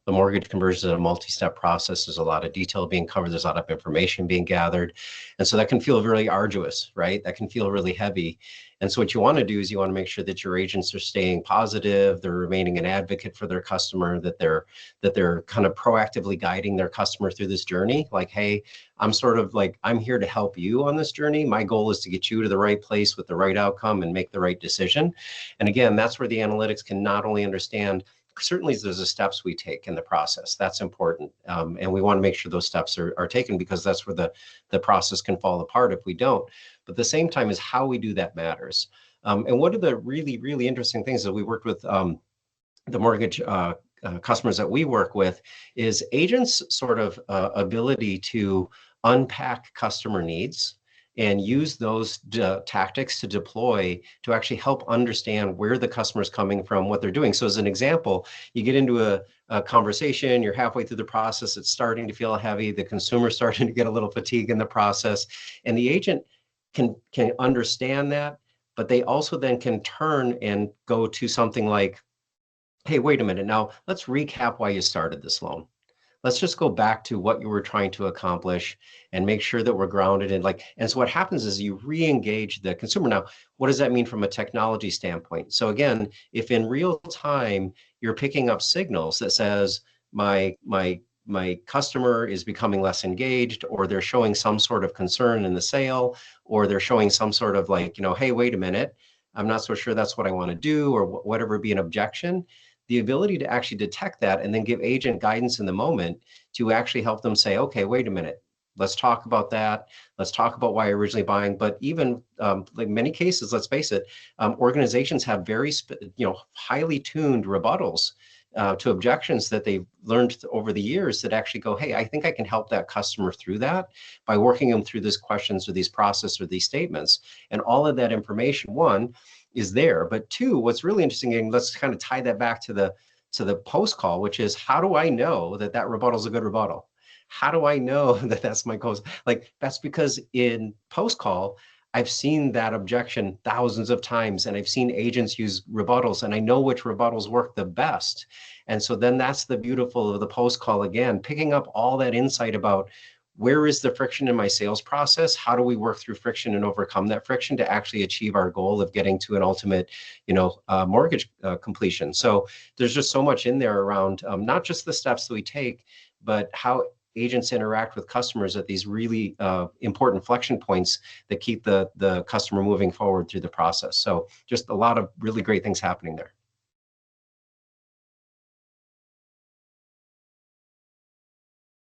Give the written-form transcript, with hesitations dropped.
The mortgage conversion is a multi-step process. There's a lot of detail being covered. There's a lot of information being gathered. And so that can feel really arduous, right? That can feel really heavy. And so what you want to do is you want to make sure that your agents are staying positive, they're remaining an advocate for their customer, that they're kind of proactively guiding their customer through this journey. Like, hey, I'm here to help you on this journey. My goal is to get you to the right place with the right outcome and make the right decision. And again, that's where the analytics can not only understand, certainly there's the steps we take in the process. That's important. And we want to make sure those steps are taken, because that's where the process can fall apart if we don't. But at the same time is how we do that matters. And one of the really, really interesting things that we worked with the mortgage customers that we work with is agents' sort of ability to unpack customer needs and use those tactics to deploy to actually help understand where the customer's coming from, what they're doing. So as an example, you get into a conversation, you're halfway through the process, it's starting to feel heavy, the consumer's starting to get a little fatigue in the process, and the agent can understand that, but they also then can turn and go to something like, hey, wait a minute, now let's recap why you started this loan. Let's just go back to what you were trying to accomplish and make sure that we're grounded in and so what happens is you re-engage the consumer. Now, what does that mean from a technology standpoint? So again, if in real time you're picking up signals that says my customer is becoming less engaged, or they're showing some sort of concern in the sale, or they're showing some sort of hey, wait a minute, I'm not so sure that's what I want to do, or whatever be an objection. The ability to actually detect that and then give agent guidance in the moment to actually help them say, okay, wait a minute, let's talk about that. Let's talk about why you're originally buying. But even like many cases, let's face it, organizations have very, highly tuned rebuttals to objections that they've learned over the years that actually go, hey, I think I can help that customer through that by working them through these questions or these process or these statements. And all of that information, one, is there. But two, what's really interesting, and let's kind of tie that back to the post call, which is, how do I know that rebuttal is a good rebuttal? How do I know that that's my cause? That's because in post call, I've seen that objection thousands of times, and I've seen agents use rebuttals, and I know which rebuttals work the best. And so then that's the beautiful of the post call, again, picking up all that insight about where is the friction in my sales process? How do we work through friction and overcome that friction to actually achieve our goal of getting to an ultimate, mortgage completion? So there's just so much in there around not just the steps that we take, but how agents interact with customers at these really important inflection points that keep the customer moving forward through the process. So just a lot of really great things happening there.